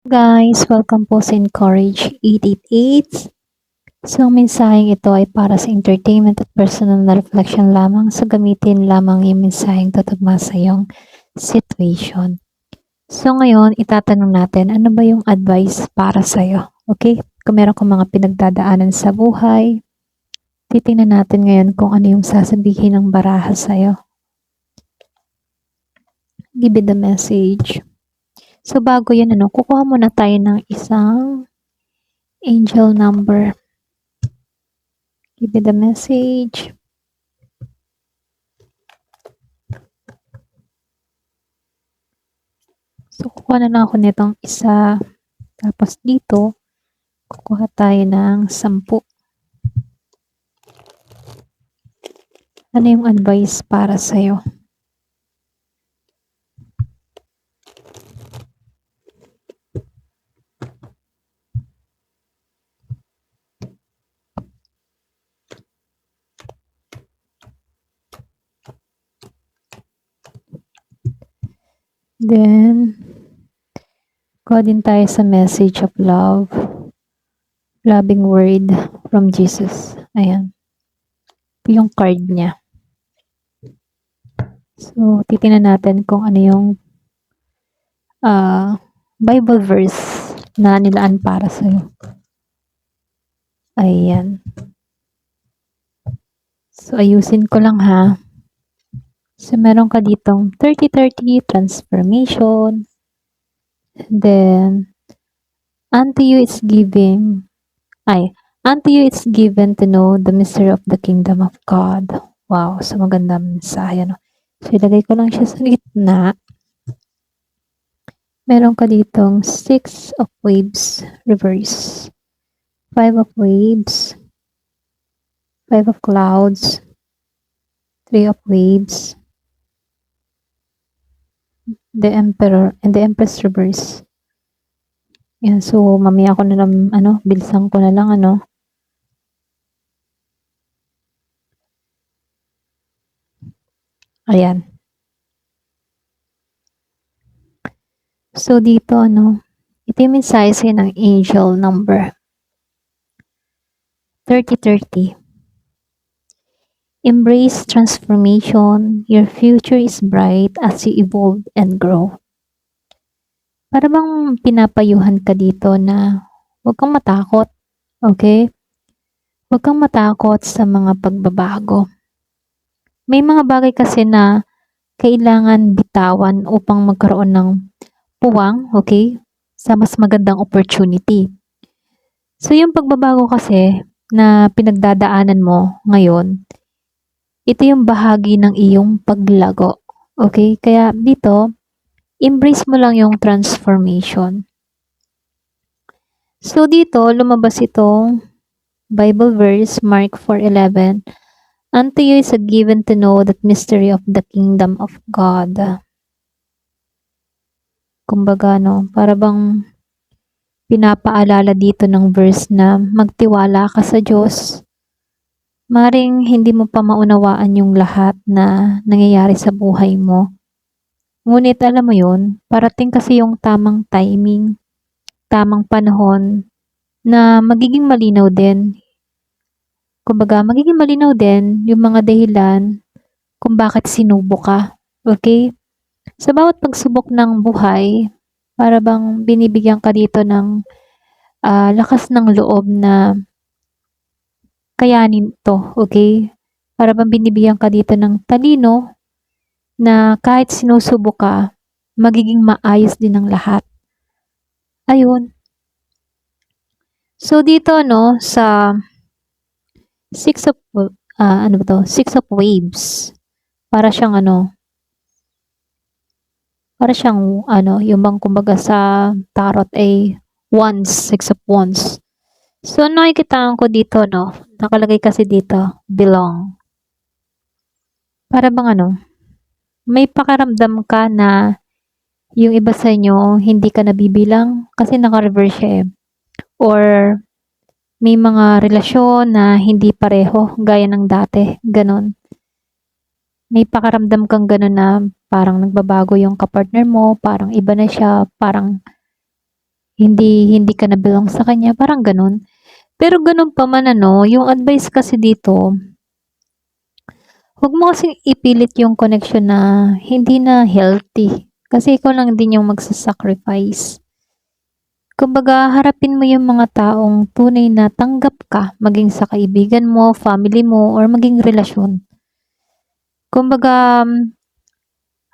Guys, welcome po sa Encourage 888. So, ang mensaheng ito ay para sa entertainment at personal na reflection lamang. So, gamitin lamang yung mensaheng tutugma sa iyong situation. So, ngayon, itatanong natin, ano ba yung advice para sa iyo? Okay? Kung meron kang mga pinagdadaanan sa buhay, titingnan natin ngayon kung ano yung sasabihin ng baraha sa iyo. Give it the message. So, bago yan, kukuha muna tayo ng isang angel number. Give it the message. So, kukuha na lang ako nitong isa. Tapos dito, kukuha tayo ng 10. Ano yung advice para sa'yo? Then, kuha din tayo sa message of love. Loving word from Jesus. Ayan. Ito yung card niya. So, titingnan natin kung ano yung Bible verse na nilaan para sa'yo. Ayan. So, ayusin ko lang ha. So, meron ka ditong 30-30 transformation. Then, unto you it's given to know the mystery of the kingdom of God. Wow, so magandang mensahe, no? So, ilagay ko lang siya sa gitna. Meron ka ditong 6 of waves, reverse. 5 of waves. 5 of clouds. 3 of waves. The Emperor and the Empress reverse. Yan, so mamaya ko na lang, bilisan ko na lang, Ayan. So, dito, ito yung mensahe sa'yo ng angel number 30-30. Embrace transformation. Your future is bright as you evolve and grow. Para bang pinapayuhan ka dito na huwag kang matakot. Okay? Huwag kang matakot sa mga pagbabago. May mga bagay kasi na kailangan bitawan upang magkaroon ng puwang, okay, sa mas magandang opportunity. So, yung pagbabago kasi na pinagdadaanan mo ngayon, ito yung bahagi ng iyong paglago. Okay? Kaya dito, embrace mo lang yung transformation. So, dito, lumabas itong Bible verse, Mark 4:11. Unto you is given to know that mystery of the kingdom of God. Kumbaga, para bang pinapaalala dito ng verse na magtiwala ka sa Diyos. Maring hindi mo pa maunawaan yung lahat na nangyayari sa buhay mo. Ngunit alam mo yun, parating kasi yung tamang timing, tamang panahon na magiging malinaw din. Kumbaga, magiging malinaw din yung mga dahilan kung bakit sinubok ka. Okay? Sa bawat pagsubok ng buhay, para bang binibigyan ka dito ng lakas ng loob na kayanin to, okay? Para bang binibigyan ka dito ng talino na kahit sinusubok ka, magiging maayos din ang lahat. Ayun. So, dito, sa 6 of, 6 of waves. Para siyang, yung bang kumbaga sa tarot ay wands, 6 of wands. So, nakikitaan ko dito, nakalagay kasi dito, belong. Para bang may pakaramdam ka na yung iba sa inyo, hindi ka nabibilang kasi naka-reverse siya eh. Or may mga relasyon na hindi pareho gaya ng dati, ganon. May pakaramdam kang ganon na parang nagbabago yung kapartner mo, parang iba na siya, parang hindi ka na belong sa kanya, parang gano'n. Pero gano'n pa man ano, yung advice kasi dito, huwag mo kasing ipilit yung connection na hindi na healthy. Kasi ikaw lang din yung magsa-sacrifice. Kumbaga, harapin mo yung mga taong tunay na tanggap ka, maging sa kaibigan mo, family mo, or maging relasyon. Kumbaga,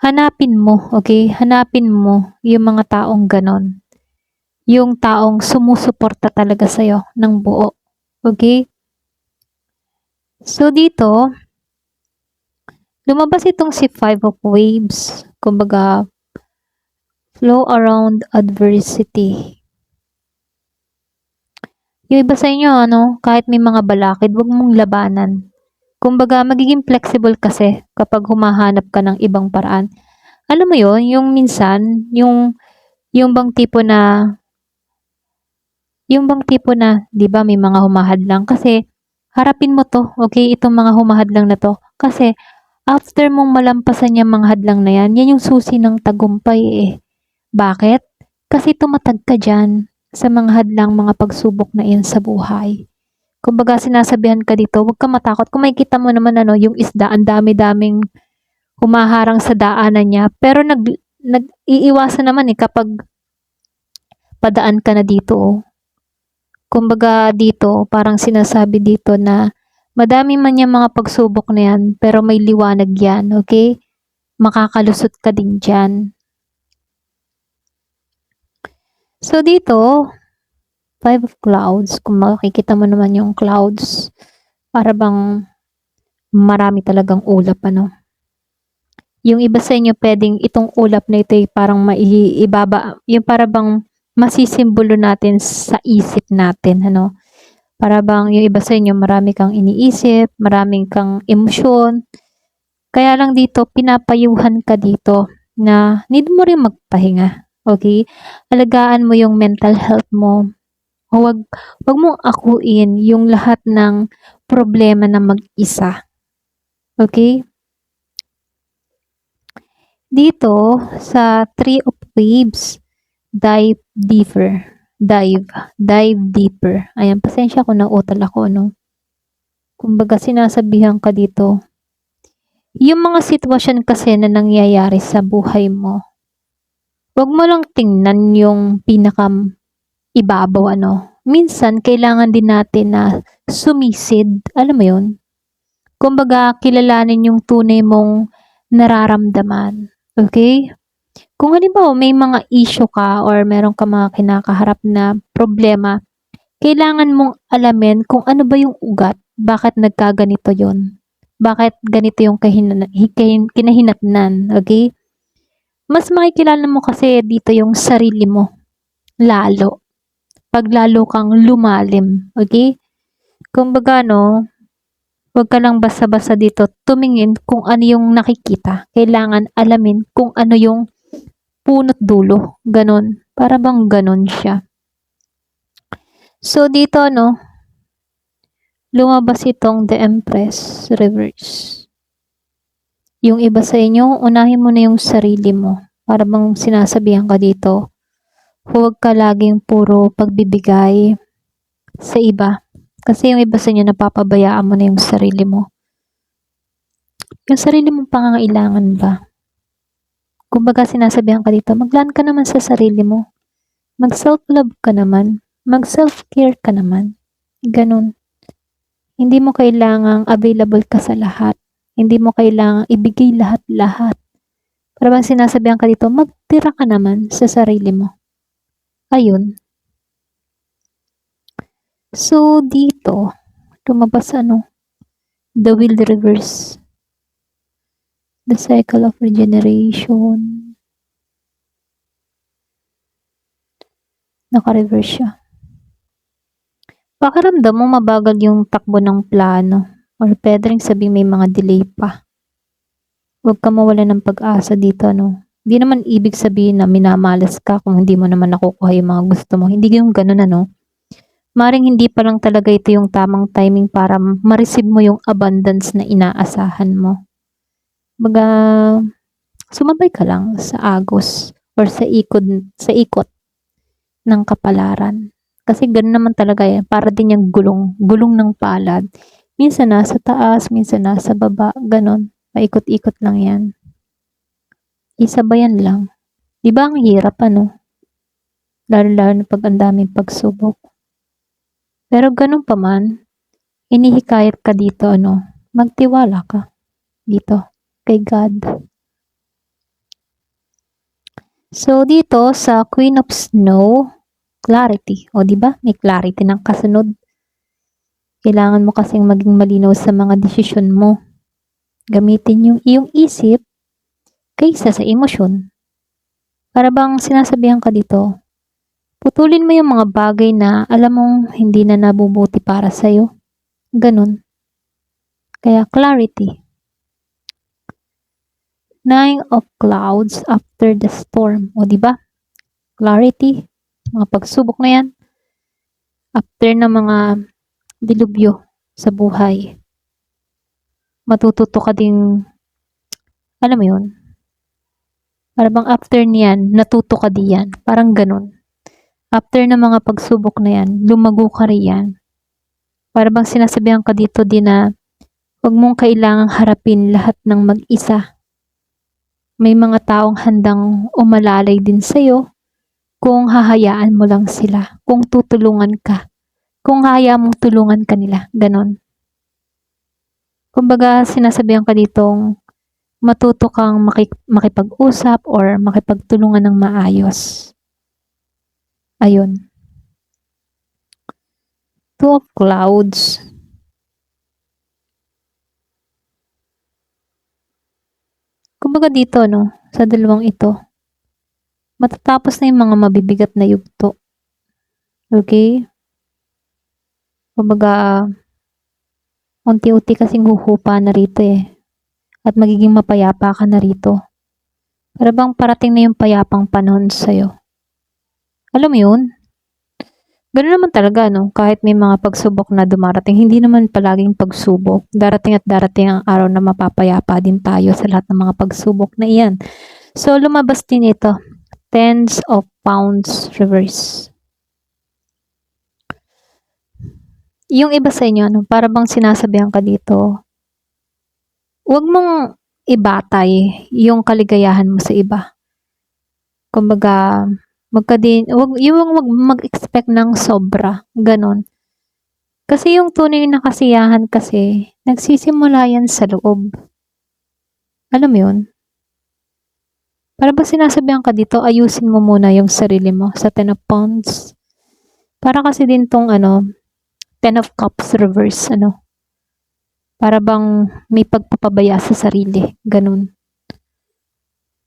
hanapin mo, okay? Hanapin mo yung mga taong ganon. Yung taong sumusuporta talaga sa'yo ng buo. Okay? So, dito, lumabas itong si Five of Waves. Kumbaga, flow around adversity. Yung iba sa inyo, ano, kahit may mga balakid, wag mong labanan. Kumbaga, magiging flexible kasi kapag humahanap ka ng ibang paraan. Alam mo yon, yung minsan, yung bang tipo na, yung bang tipo na, di ba, may mga humahadlang kasi harapin mo to, okay, itong mga humahadlang na to. Kasi, after mong malampasan yung mga hadlang na yan yung susi ng tagumpay eh. Bakit? Kasi tumatag ka dyan sa mga hadlang, mga pagsubok na iyan sa buhay. Kumbaga sinasabihan ka dito, huwag ka matakot. Kung makikita mo naman ano, yung isda, ang dami-daming humaharang sa daanan niya. Pero nag-iiwasan naman eh kapag padaan ka na dito. Oh. Kumbaga dito, parang sinasabi dito na madami man yung mga pagsubok na yan, pero may liwanag yan, okay? Makakalusot ka din dyan. So dito, Five of Clouds, kung makikita mo naman yung clouds, para bang marami talagang ulap, ano. Yung iba sa inyo pwedeng itong ulap na ito ay parang maibaba, yung para bang masisimbolo natin sa isip natin, ano. Para bang yung iba sa inyo marami kang iniisip, maraming kang emosyon. Kaya lang dito, pinapayuhan ka dito na need mo rin magpahinga. Okay? Alagaan mo yung mental health mo. Huwag mong akuin yung lahat ng problema na mag-isa. Okay? Dito, sa Three of Waves, dive deeper. Dive deeper. Ayan, pasensya kung nautal ako, no? Kumbaga, sinasabihan ka dito. Yung mga sitwasyon kasi na nangyayari sa buhay mo, huwag mo lang tingnan yung ibabaw, ano. Minsan, kailangan din natin na sumisid. Alam mo yun? Kumbaga, kilalanin yung tunay mong nararamdaman. Okay? Kung halimbawa may mga issue ka or meron ka mga kinakaharap na problema, kailangan mong alamin kung ano ba yung ugat, bakit nagkaganito yon, bakit ganito yung kinahinatnan, okay? Mas makikilala mo kasi dito yung sarili mo, lalo. Pag lalo kang lumalim, okay? Kumbaga, no, huwag ka lang basta-basta dito tumingin kung ano yung nakikita. Kailangan alamin kung ano yung punot dulo. Ganon. Para bang ganon siya. So, dito, no, lumabas itong The Empress Reverse. Yung iba sa inyo, unahin mo na yung sarili mo. Para bang sinasabihan ka dito, huwag ka laging puro pagbibigay sa iba. Kasi yung iba sa inyo, napapabayaan mo na yung sarili mo. Yung sarili mong pangangailangan ba? Kumbaga sinasabihan ka dito, maglaan ka naman sa sarili mo. Mag-self-love ka naman. Mag-self-care ka naman. Ganun. Hindi mo kailangang available ka sa lahat. Hindi mo kailangang ibigay lahat-lahat. Para bang sinasabihan ka dito, magtira ka naman sa sarili mo. Ayun. So, dito, lumabas ano, the wheel reverse. The cycle of regeneration. Naka-reverse siya. Pakiramdam mo mabagal yung takbo ng plano. Or pwede rin sabihin may mga delay pa. Huwag ka mawala ng pag-asa dito, no? Hindi naman ibig sabihin na minamalas ka kung hindi mo naman nakukuha yung mga gusto mo. Hindi yung ganun, ano? Maring hindi pa lang talaga ito yung tamang timing para ma-receive mo yung abundance na inaasahan mo. Baga, sumabay ka lang sa agos or sa ikot. ng kapalaran. Kasi gano'n naman talaga eh, para din yung gulong ng palad. Minsan nasa taas, minsan nasa baba, gano'n. Paikot-ikot lang yan. Isabayan lang. Di ba ang hirap ano? Lalo-lalo na pag ang daming pagsubok. Pero gano'n pa man, inihikayat ka dito ano, magtiwala ka dito kay God. So dito sa Queen of Snow, clarity. O di ba? May clarity ng kasunod. Kailangan mo kasing maging malinaw sa mga desisyon mo. Gamitin yung iyong isip kaysa sa emosyon. Para bang sinasabihan ka dito, putulin mo yung mga bagay na alam mong hindi na nabubuti para sa'yo. Ganun. Kaya clarity. 9 of clouds after the storm. O di ba? Clarity. Mga pagsubok na yan. After na mga dilubyo sa buhay. Matututo ka ding, alam mo yun, para bang after niyan, natuto ka diyan. Parang ganun. After ng mga pagsubok na yan, lumago ka riyan. Para bang sinasabihan ka dito din na huwag mong kailangang harapin lahat ng mag-isa. May mga taong handang umalalay din sa'yo kung hahayaan mo lang sila. Kung tutulungan ka. Kung hayaan mong tulungan ka nila. Ganon. Kumbaga, sinasabihan ka ditong matuto kang makipag-usap or makipagtulungan ng maayos. Ayun. 2 of clouds. Kumbaga dito, no, sa dalawang ito, matatapos na yung mga mabibigat na yugto. Okay? Kumbaga, unti-unti kasing huhupa na rito eh. At magiging mapayapa ka na rito. Para bang parating na yung payapang panahon sa'yo. Alam mo yun? Ganoon naman talaga, no? Kahit may mga pagsubok na dumarating, hindi naman palaging pagsubok. Darating at darating ang araw na mapapayapa din tayo sa lahat ng mga pagsubok na iyan. So, lumabas din ito. Tens of pounds reverse. Yung iba sa inyo, no? Para bang sinasabihan ka dito, huwag mong ibatay yung kaligayahan mo sa iba. Kumbaga, wag mag-expect ng sobra, ganon. Kasi yung tunay na kasiyahan kasi, nagsisimula yan sa loob. Alam mo yun? Para ba sinasabihan ka dito, ayusin mo muna yung sarili mo sa 10 of Wands. Para kasi din tong 10 of Cups reverse, para bang may pagpapabaya sa sarili, ganun.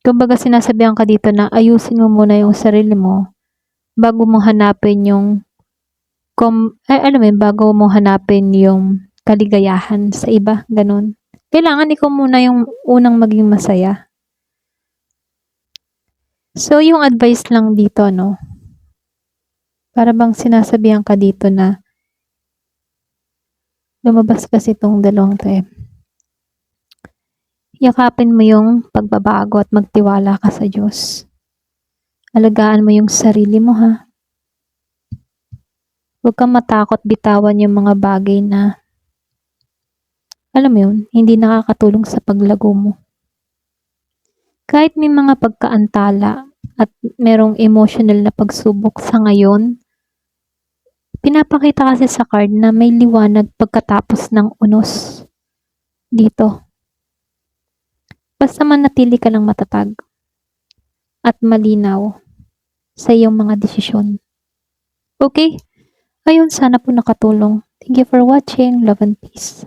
Kumbaga sinasabihan ka dito na ayusin mo muna yung sarili mo bago mo hanapin yung bago mo hanapin yung kaligayahan sa iba, ganun. Kailangan ikaw muna yung unang maging masaya. So, yung advice lang dito, para bang sinasabihan ka dito na lumabas kasi itong dalawang to eh. Yakapin mo yung pagbabago at magtiwala ka sa Diyos. Alagaan mo yung sarili mo ha. Huwag kang matakot bitawan yung mga bagay na, alam mo yun, hindi nakakatulong sa paglago mo. Kahit may mga pagkaantala at merong emotional na pagsubok sa ngayon, pinapakita kasi sa card na may liwanag pagkatapos ng unos dito. Basta manatili ka lang matatag at malinaw sa iyong mga desisyon. Okay? Ayun, sana po nakatulong. Thank you for watching. Love and peace.